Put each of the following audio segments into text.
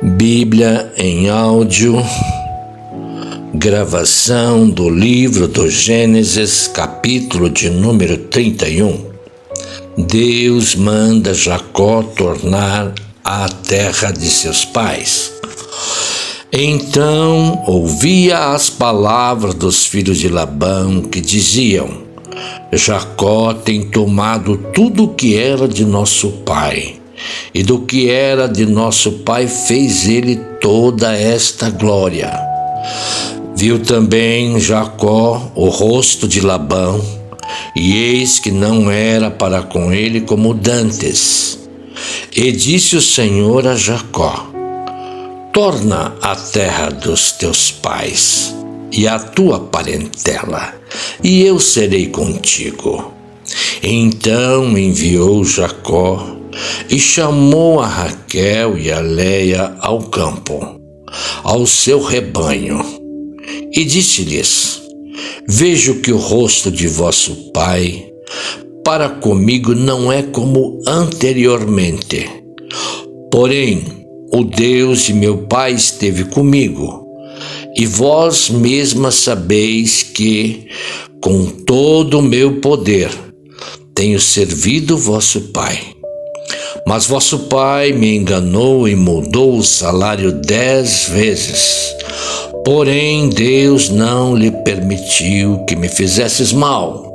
Bíblia em áudio, gravação do livro do Gênesis, capítulo de número 31. Deus manda Jacó tornar à terra de seus pais. Então ouvia as palavras dos filhos de Labão que diziam: Jacó tem tomado tudo o que era de nosso pai, e do que era de nosso pai fez ele toda esta glória. Viu também Jacó o rosto de Labão, e eis que não era para com ele como dantes. E disse o Senhor a Jacó: torna à terra dos teus pais e à tua parentela, e eu serei contigo. Então enviou Jacó e chamou a Raquel e a Leia ao campo, ao seu rebanho, e disse-lhes: vejo que o rosto de vosso pai para comigo não é como anteriormente. Porém, o Deus de meu pai esteve comigo, e vós mesmas sabeis que, com todo o meu poder, tenho servido vosso pai. Mas vosso pai me enganou e mudou o salário 10 vezes. Porém, Deus não lhe permitiu que me fizesses mal,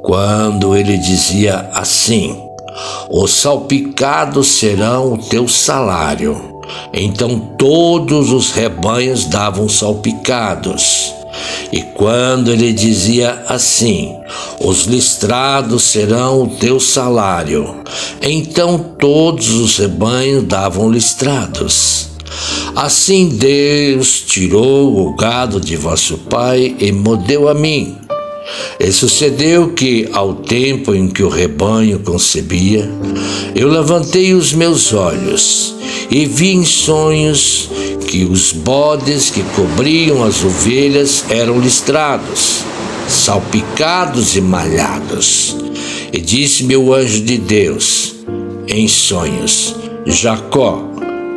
quando ele dizia assim: os salpicados serão o teu salário. Então todos os rebanhos davam salpicados. E quando ele dizia assim: os listrados serão o teu salário, então todos os rebanhos davam listrados. Assim Deus tirou o gado de vosso pai e me deu a mim. E sucedeu que, ao tempo em que o rebanho concebia, eu levantei os meus olhos e vi em sonhos que os bodes que cobriam as ovelhas eram listrados, salpicados e malhados. E disse-me o anjo de Deus, em sonhos: Jacó.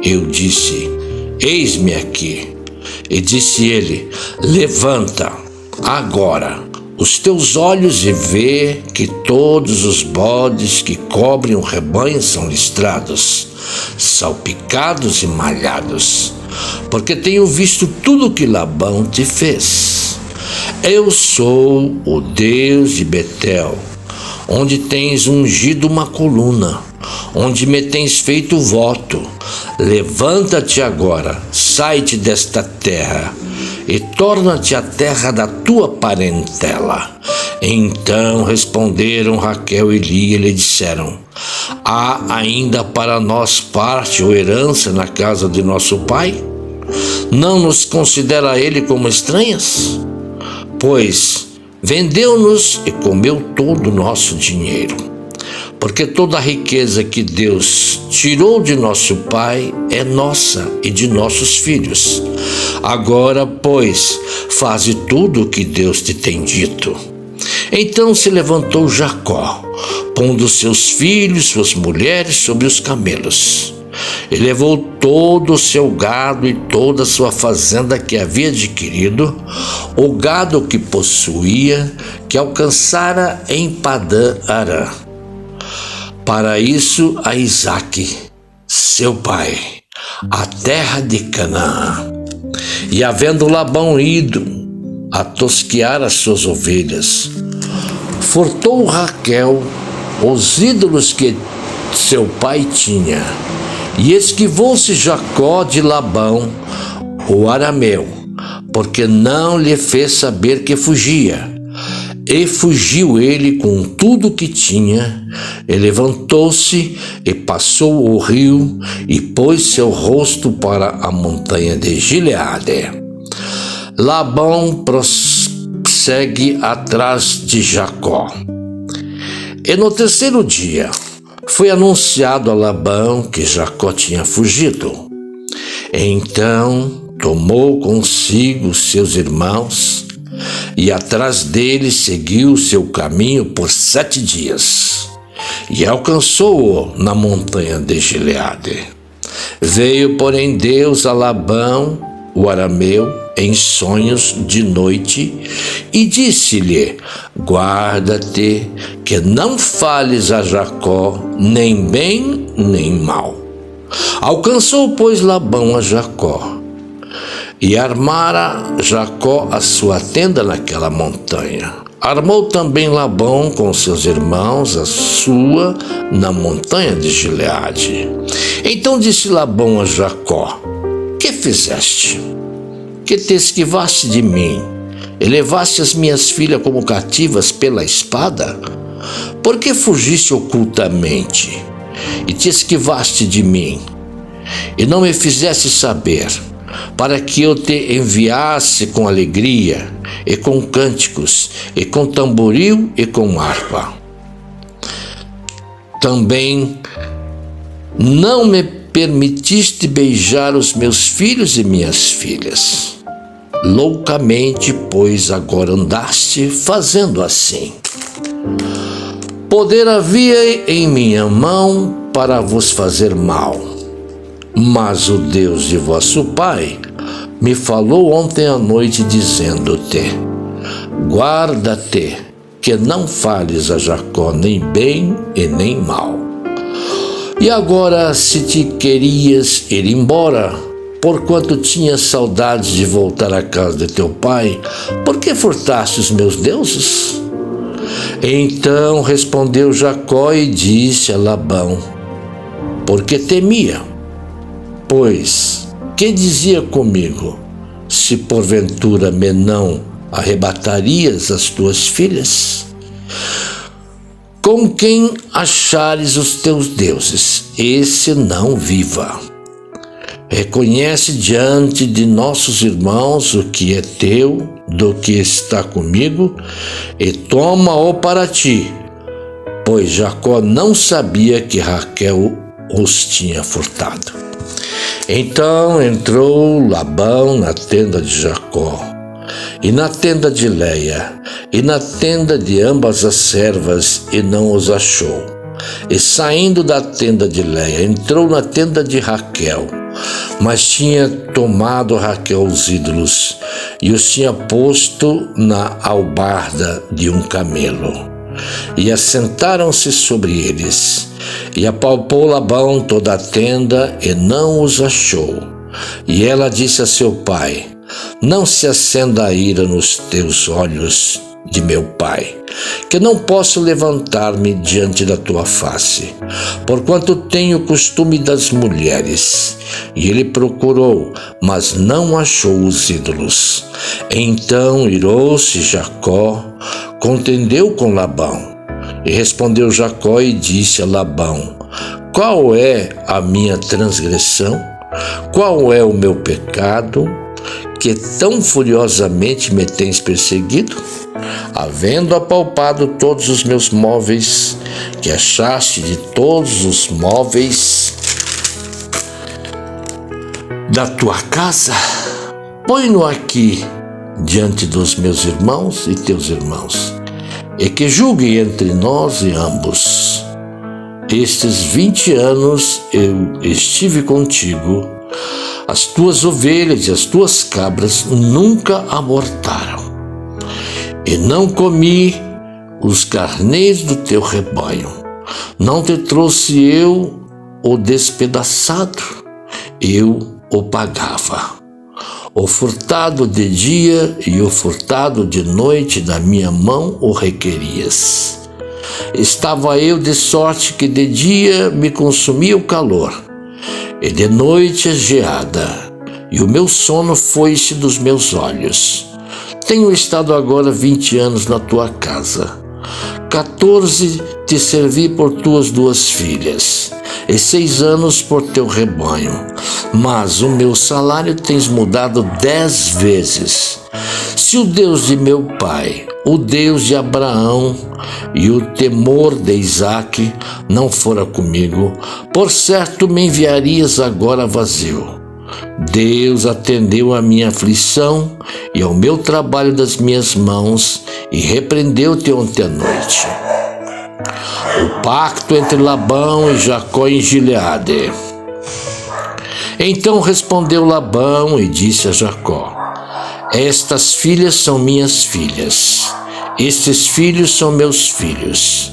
Eu disse: eis-me aqui. E disse ele: levanta agora os teus olhos e vê que todos os bodes que cobrem o rebanho são listrados, salpicados e malhados, porque tenho visto tudo que Labão te fez. Eu sou o Deus de Betel, onde tens ungido uma coluna, onde me tens feito voto. Levanta-te agora, sai-te desta terra e torna-te à terra da tua parentela. Então responderam Raquel e Lia e lhe disseram: há ainda para nós parte ou herança na casa de nosso pai? Não nos considera ele como estranhas? Pois vendeu-nos e comeu todo o nosso dinheiro. Porque toda a riqueza que Deus tirou de nosso pai é nossa e de nossos filhos. Agora, pois, faze tudo o que Deus te tem dito. Então se levantou Jacó, pondo seus filhos, suas mulheres sobre os camelos, e levou todo o seu gado e toda a sua fazenda que havia adquirido, o gado que possuía, que alcançara em Padã-Arã. Para isso a Isaque, seu pai, a terra de Canaã. E havendo Labão ido a tosquear as suas ovelhas, furtou Raquel os ídolos que seu pai tinha, e esquivou-se Jacó de Labão, o arameu, porque não lhe fez saber que fugia. E fugiu ele com tudo que tinha, e levantou-se e passou o rio, e pôs seu rosto para a montanha de Gileade. Labão prossegue atrás de Jacó. E no terceiro dia foi anunciado a Labão que Jacó tinha fugido. Então tomou consigo seus irmãos, e atrás dele seguiu seu caminho por 7 dias, e alcançou-o na montanha de Gileade. Veio, porém, Deus a Labão, o arameu, em sonhos de noite, e disse-lhe: guarda-te, que não fales a Jacó, nem bem, nem mal. Alcançou, pois, Labão a Jacó, e armara Jacó a sua tenda naquela montanha. Armou também Labão com seus irmãos a sua na montanha de Gileade. Então disse Labão a Jacó: que fizeste? Que te esquivaste de mim, e levaste as minhas filhas como cativas pela espada? Por que fugiste ocultamente, e te esquivaste de mim, e não me fizeste saber, para que eu te enviasse com alegria, e com cânticos, e com tamboril, e com harpa? Também não me permitiste beijar os meus filhos e minhas filhas. Loucamente, pois, agora andaste fazendo assim. Poder havia em minha mão para vos fazer mal, mas o Deus de vosso pai me falou ontem à noite, dizendo-te: guarda-te, que não fales a Jacó nem bem e nem mal. E agora, se te querias ir embora, porquanto tinhas saudades de voltar à casa de teu pai, por que furtaste os meus deuses? Então respondeu Jacó e disse a Labão: porque temia, pois que dizia comigo, se porventura me não arrebatarias as tuas filhas? Com quem achares os teus deuses, esse não viva. Reconhece diante de nossos irmãos o que é teu, do que está comigo, e toma-o para ti, pois Jacó não sabia que Raquel os tinha furtado. Então entrou Labão na tenda de Jacó, e na tenda de Leia, e na tenda de ambas as servas, e não os achou. E saindo da tenda de Leia, entrou na tenda de Raquel, mas tinha tomado Raquel os ídolos, e os tinha posto na albarda de um camelo. E assentaram-se sobre eles. E apalpou Labão toda a tenda, e não os achou. E ela disse a seu pai: não se acenda a ira nos teus olhos de meu pai, que não posso levantar-me diante da tua face, porquanto tenho o costume das mulheres. E ele procurou, mas não achou os ídolos. Então irou-se Jacó, contendeu com Labão. E respondeu Jacó e disse a Labão: qual é a minha transgressão? Qual é o meu pecado, que tão furiosamente me tens perseguido? Havendo apalpado todos os meus móveis, que achaste de todos os móveis da tua casa, põe-no aqui diante dos meus irmãos e teus irmãos, e que julgue entre nós e ambos. Estes 20 anos eu estive contigo, as tuas ovelhas e as tuas cabras nunca abortaram, e não comi os carneiros do teu rebanho. Não te trouxe eu o despedaçado, eu o pagava. O furtado de dia e o furtado de noite da minha mão o requerias. Estava eu de sorte que de dia me consumia o calor, e de noite a geada, e o meu sono foi-se dos meus olhos. Tenho estado agora 20 anos na tua casa. 14 te servi por tuas 2 filhas, e 6 anos por teu rebanho. Mas o meu salário tens mudado 10 vezes. Se o Deus de meu pai, o Deus de Abraão e o temor de Isaque não fora comigo, por certo me enviarias agora vazio. Deus atendeu à minha aflição e ao meu trabalho das minhas mãos, e repreendeu-te ontem à noite. O pacto entre Labão e Jacó em Gileade. Então respondeu Labão e disse a Jacó: estas filhas são minhas filhas, estes filhos são meus filhos,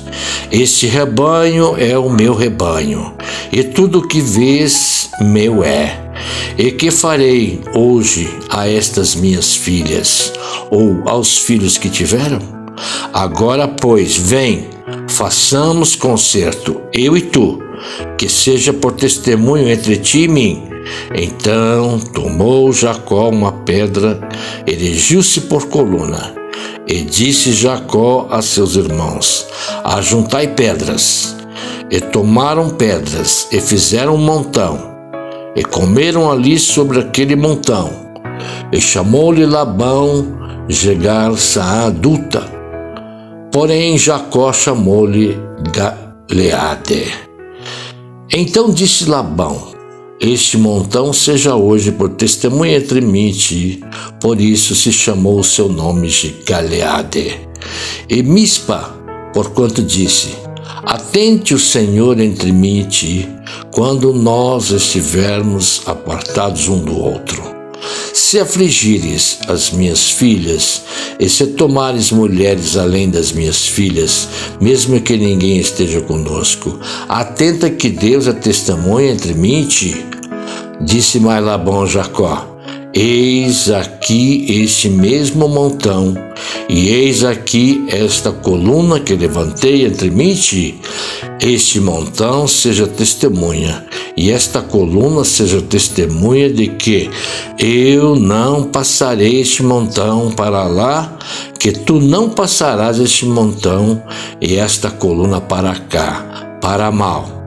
este rebanho é o meu rebanho, e tudo o que vês meu é. E que farei hoje a estas minhas filhas, ou aos filhos que tiveram? Agora, pois, vem, façamos concerto, eu e tu, que seja por testemunho entre ti e mim. Então tomou Jacó uma pedra, erigiu-se por coluna, e disse Jacó a seus irmãos: ajuntai pedras. E tomaram pedras, e fizeram um montão, e comeram ali sobre aquele montão. E chamou-lhe Labão Jegar-Saaduta, porém Jacó chamou-lhe Galeade. Então disse Labão: este montão seja hoje por testemunha entre mim e ti, por isso se chamou o seu nome de Galeade. E Mispa, porquanto disse: atente o Senhor entre mim e ti, quando nós estivermos apartados um do outro. Se afligires as minhas filhas, e se tomares mulheres além das minhas filhas, mesmo que ninguém esteja conosco, atenta que Deus é testemunha entre mim e ti. Disse mais Labão a Jacó: eis aqui este mesmo montão, e eis aqui esta coluna que levantei entre mim e ti. Este montão seja testemunha, e esta coluna seja testemunha de que eu não passarei este montão para lá, que tu não passarás este montão e esta coluna para cá, para mal.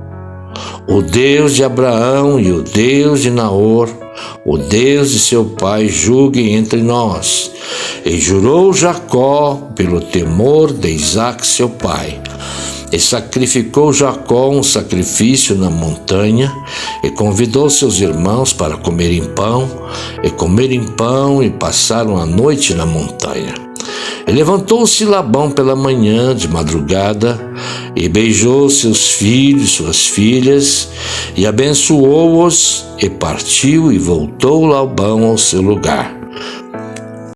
O Deus de Abraão e o Deus de Naor, o Deus de seu pai, julguem entre nós. E jurou Jacó pelo temor de Isaque seu pai. E sacrificou Jacó um sacrifício na montanha, e convidou seus irmãos para comerem pão, e passaram a noite na montanha. E levantou-se Labão pela manhã, de madrugada, e beijou seus filhos, suas filhas, e abençoou-os, e partiu, e voltou Labão ao seu lugar.